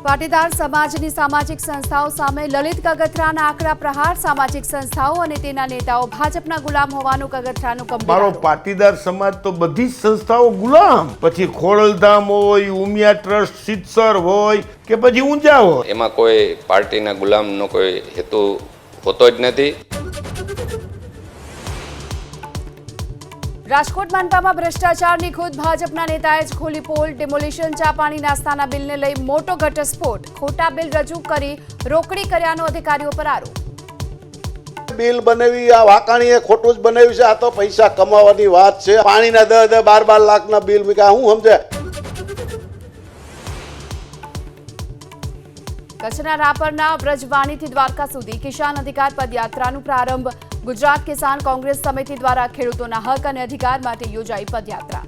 પાટીદાર સમાજની સામાજિક સંસ્થાઓ સામે લલિત કગથરાના આકરા પ્રહાર. સામાજિક સંસ્થાઓ અને તેના નેતાઓ ભાજપના ગુલામ હોવાનું કગથરાનું મારો કંપન. પાટીદાર સમાજ તો બધી જ સંસ્થાઓ ગુલામ, પછી ખોડલધામ હોય, ઉમિયા ટ્રસ્ટ સિત્સર હોય કે પછી ઊંઝા હોય, એમાં કોઈ પાર્ટીના ગુલામનો કોઈ હેતુ હોતો જ નથી. રાજકોટ મનપામાં ભ્રષ્ટાચારની ખુદ ભાજપના નેતાએ જ ખોલી પોલ. ડિમોલિશન ચા પાણી નાસ્તાના બિલને લઈ મોટો ઘટસ્ફોટ. ખોટા બિલ રજૂ કરી રોકડી કર્યાનો અધિકારીઓ પર આરોપ. બિલ બનાવી આ વાકાણીએ ખોટું જ બનાવ્યું છે. આ તો પૈસા કમાવાની વાત છે. પાણીના 10-12 લાખના બિલ મૂક્યા, હું સમજે. કચ્છના રાપરના વ્રજવાણીથી દ્વારકા સુધી કિસાન અધિકાર પદયાત્રાનું પ્રારંભ. ગુજરાત કિસાન કોંગ્રેસ સમિતિ દ્વારા ખેડૂતોના હક અને અધિકાર માટે યોજાઈ પદયાત્રા.